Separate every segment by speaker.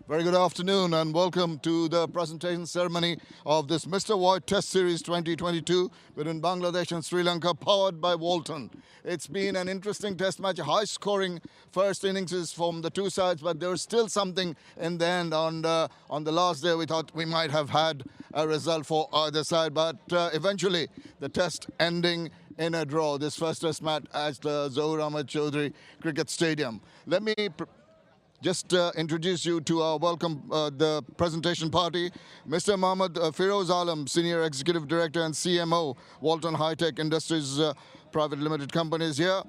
Speaker 1: Very good afternoon and welcome to the presentation ceremony of this Mr. White Test Series 2022 between Bangladesh and Sri Lanka, powered by Walton. It's been an interesting test match, high-scoring first innings from the two sides, but there was still something in the end. On the last day, we thought we might have had a result for either side, but eventually the test ending in a draw. This first test match at the Zahur Ahmed Chowdhury Cricket Stadium. Let me just introduce you to our the presentation party. Mr. Mohammed Firoz Alam, Senior Executive Director and CMO, Walton High Tech Industries Private Limited Company is here.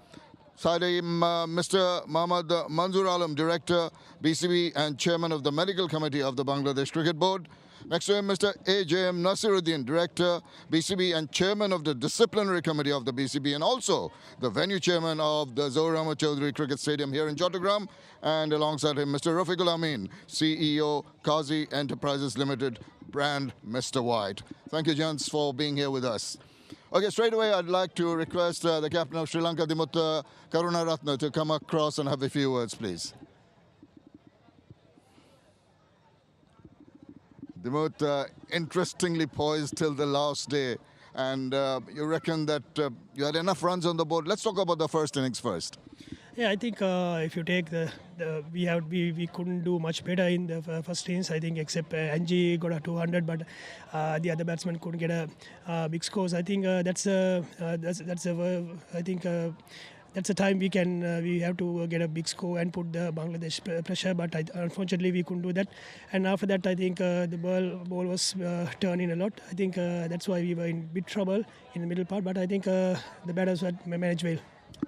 Speaker 1: Side him, Mr. Mohammed Manzoor Alam, Director, BCB and Chairman of the Medical Committee of the Bangladesh Cricket Board. Next to him, Mr. A.J.M. Nasiruddin, Director, BCB and Chairman of the Disciplinary Committee of the BCB and also the venue chairman of the Zahur Ahmed Chowdhury Cricket Stadium here in Chattogram. And alongside him, Mr. Rafiqul Amin, CEO, Qazi Enterprises Limited, brand Mr. White. Thank you, gents, for being here with us. Okay, straight away, I'd like to request the captain of Sri Lanka, Dimut Karunaratne, to come across and have a few words, please. Dimut, interestingly poised till the last day, and you reckon that you had enough runs on the board. Let's talk about the first innings first.
Speaker 2: Yeah, I think if you take we couldn't do much better in the first innings. I think except Angie got a 200, but the other batsmen couldn't get a big scores. I think that's the time we have to get a big score and put the Bangladesh pressure, but unfortunately we couldn't do that. And after that, I think the ball was turning a lot. I think that's why we were in big trouble in the middle part, but I think the batters were managed well.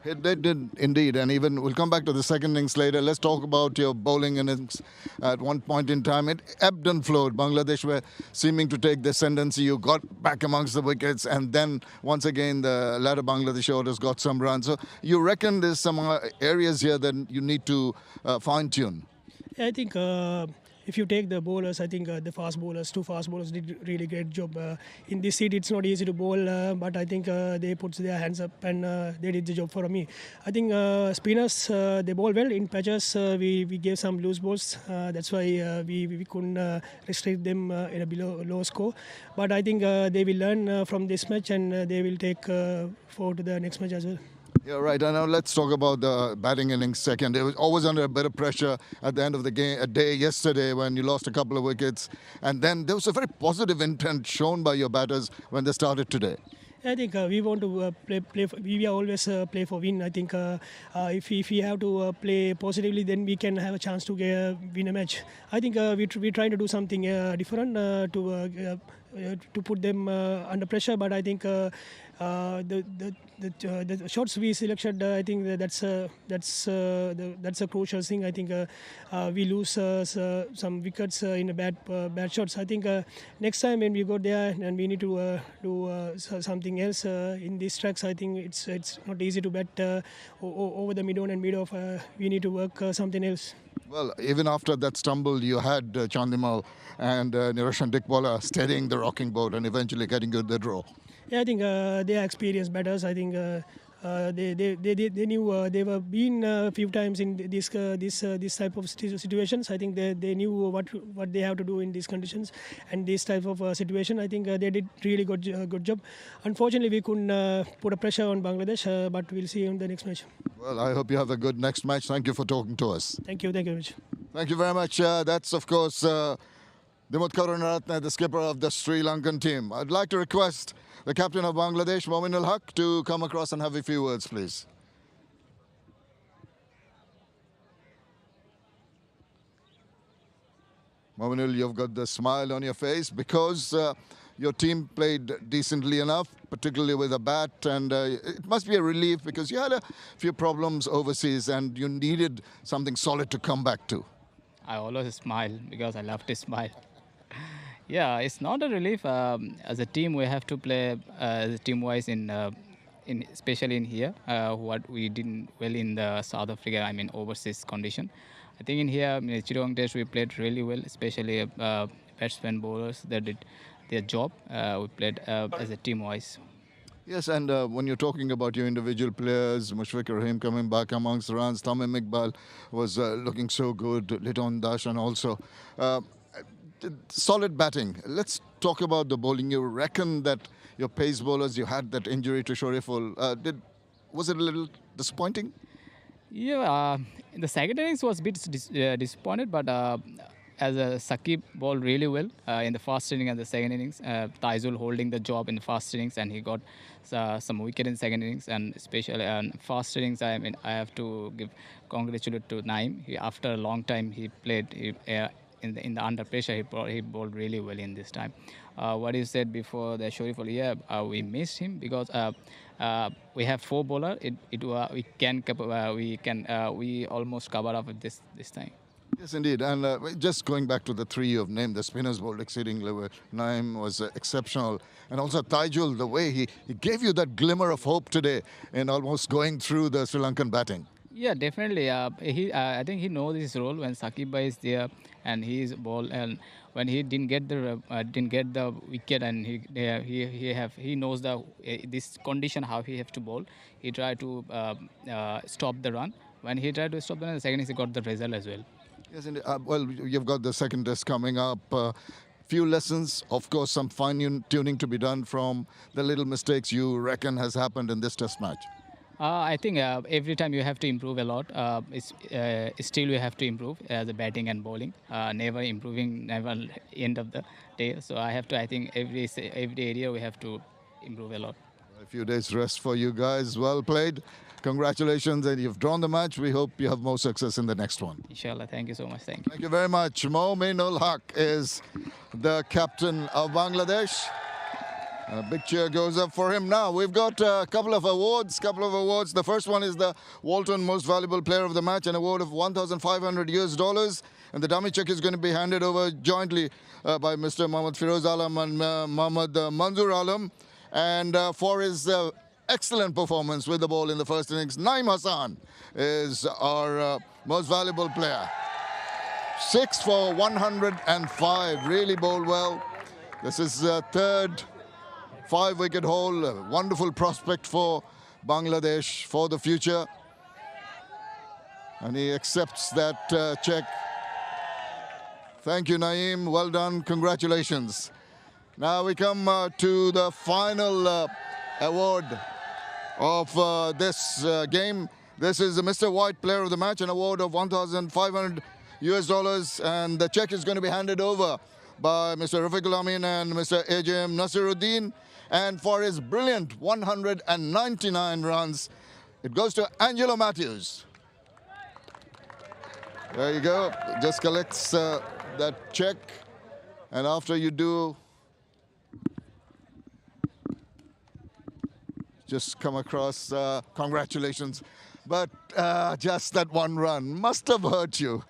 Speaker 1: They did indeed, and even we'll come back to the second innings later. Let's talk about your bowling innings. At one point in time, it ebbed and flowed. Bangladesh were seeming to take the ascendancy. You got back amongst the wickets, and then once again the latter Bangladesh orders got some runs. So you reckon there's some areas here that you need to fine-tune?
Speaker 2: Yeah, I think if you take the bowlers, I think the two fast bowlers did really great job. In this seat, it's not easy to bowl, but I think they put their hands up and they did the job for me. I think spinners, they bowl well. In patches, we gave some loose balls. That's why we couldn't restrict them in a low score. But I think they will learn from this match and they will take forward to the next match as well.
Speaker 1: Yeah, right. And now let's talk about the batting innings second. It was always under a bit of pressure at the end of the game, a day yesterday when you lost a couple of wickets. And then there was a very positive intent shown by your batters when they started today.
Speaker 2: I think we want to play. We always play for win. I think if we have to play positively, then we can have a chance to win a match. I think we're trying to do something different to put them under pressure. But I think the shots we selected, I think that's a crucial thing. I think we lose some wickets in bad shots. I think next time when we go there and we need to do something else in these tracks, I think it's not easy to bat over the mid-on and mid-off. We need to work something else.
Speaker 1: Well, even after that stumble, you had Chandimal and Niroshan Dikbala steadying the rocking boat and eventually getting good the draw.
Speaker 2: Yeah, I think they are experienced batters. I think they knew they were been a few times in this type of situations. I think they knew what they have to do in these conditions and this type of situation. I think they did really good job. Unfortunately, we couldn't put a pressure on Bangladesh, but we'll see in the next match.
Speaker 1: Well, I hope you have a good next match. Thank you for talking to us.
Speaker 2: Thank you very much.
Speaker 1: Thank you very much. That's of course Dimut Karunaratne, the skipper of the Sri Lankan team. I'd like to request the captain of Bangladesh, Mominul Haq, to come across and have a few words, please. Mominul, you've got the smile on your face because your team played decently enough, particularly with a bat, and it must be a relief because you had a few problems overseas and you needed something solid to come back to.
Speaker 3: I always smile because I love to smile. Yeah, it's not a relief. As a team, we have to play team-wise especially in here. What we did well in the South Africa, I mean overseas condition. I think in here, in Chittogram Test, we played really well, especially batsmen, bowlers. They did their job. We played as a team-wise.
Speaker 1: Yes, and when you're talking about your individual players, Mushfiq Rahim coming back amongst runs, Tamim Iqbal was looking so good, Liton Dashan also. Uh, Solid batting. Let's talk about the bowling. You reckon that your pace bowlers, you had that injury to Shoriful. Was it a little disappointing?
Speaker 3: Yeah, in the second innings was a bit disappointed, but as a Sakib bowled really well in the first inning and the second innings. Taizul holding the job in the first innings, and he got some wicket in second innings, and especially in first innings. I mean, I have to give congratulate to Naim. After a long time, he played. In the under pressure, he bowled really well in this time. What you said before the Shoriful, yeah, we missed him because we have four bowler. We almost cover up with this time.
Speaker 1: Yes, indeed. And just going back to the three you've named, the spinners bowled exceedingly well. Naim was exceptional. And also Taijul, the way he gave you that glimmer of hope today in almost going through the Sri Lankan batting.
Speaker 3: Yeah, definitely. I think he knows his role when Sakib Bhai is there and he is ball, and when he didn't get the wicket, and he knows this condition how he have to bowl. He tried to stop the run. When he tried to stop the run, the second he got the result as well.
Speaker 1: Yes, indeed. Well, you've got the second test coming up. Few lessons, of course, some fine-tuning to be done from the little mistakes you reckon has happened in this test match.
Speaker 3: I think every time you have to improve a lot. Still you have to improve as a batting and bowling. Never improving, never end of the day. So I think every area we have to improve a lot.
Speaker 1: A few days rest for you guys. Well played. Congratulations, and you've drawn the match. We hope you have more success in the next one.
Speaker 3: Inshallah. Thank you so much. Thank you.
Speaker 1: Thank you very much. Mominul Haq is the captain of Bangladesh. A big cheer goes up for him. Now, we've got a couple of awards. The first one is the Walton Most Valuable Player of the Match, an award of $1,500. And the dummy check is going to be handed over jointly by Mr. Mohammad Firoz Alam and Mohammad Manzoor Alam. And for his excellent performance with the ball in the first innings, Naim Hassan is our most valuable player. 6 for 105, really bowled well. This is third 5-wicket haul, a wonderful prospect for Bangladesh for the future. And he accepts that check. Thank you, Naeem. Well done. Congratulations. Now we come to the final award of this game. This is the Mr. White Player of the Match, an award of $1,500, and the check is going to be handed over by Mr. Rafiqul Amin and Mr. AJM Nasiruddin. And for his brilliant 199 runs, it goes to Angelo Matthews. There you go. Just collects that check. And after you do, just come across, congratulations. But just that one run must have hurt you.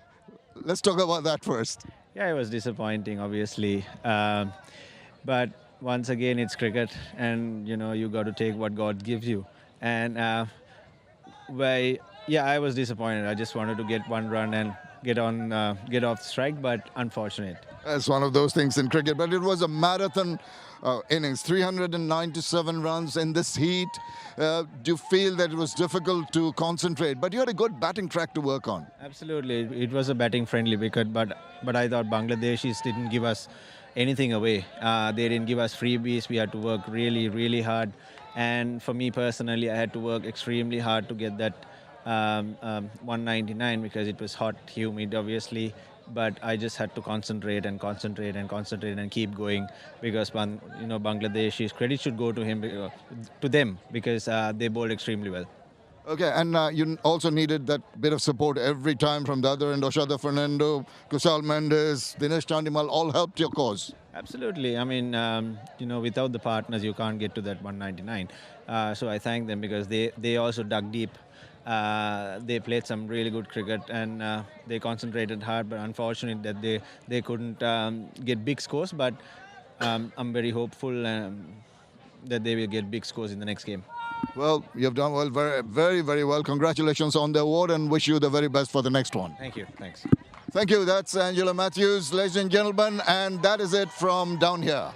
Speaker 1: Let's talk about that first.
Speaker 4: Yeah, it was disappointing, obviously. But once again, it's cricket, and you got to take what God gives you. And I was disappointed. I just wanted to get one run and get off strike, but unfortunate.
Speaker 1: It's one of those things in cricket, but it was a marathon innings, 397 runs in this heat. Do you feel that it was difficult to concentrate? But you had a good batting track to work on.
Speaker 4: Absolutely, it was a batting-friendly wicket, but I thought Bangladeshis didn't give us anything away. They didn't give us freebies. We had to work really, really hard. And for me personally, I had to work extremely hard to get that 199 because it was hot, humid, obviously. But I just had to concentrate and keep going because Bangladeshis, credit should go to them because they bowled extremely well.
Speaker 1: Okay, and you also needed that bit of support every time from the other end. Oshada Fernando, Kusal Mendes, Dinesh Chandimal all helped your cause.
Speaker 4: Absolutely. I mean, without the partners, you can't get to that 199. So I thank them because they also dug deep. They played some really good cricket and they concentrated hard, but unfortunate that they couldn't get big scores. But I'm very hopeful that they will get big scores in the next game.
Speaker 1: Well, you've done well, very, very, very well. Congratulations on the award and wish you the very best for the next one.
Speaker 4: Thank you. Thanks.
Speaker 1: Thank you. That's Angela Matthews, ladies and gentlemen, and that is it from down here.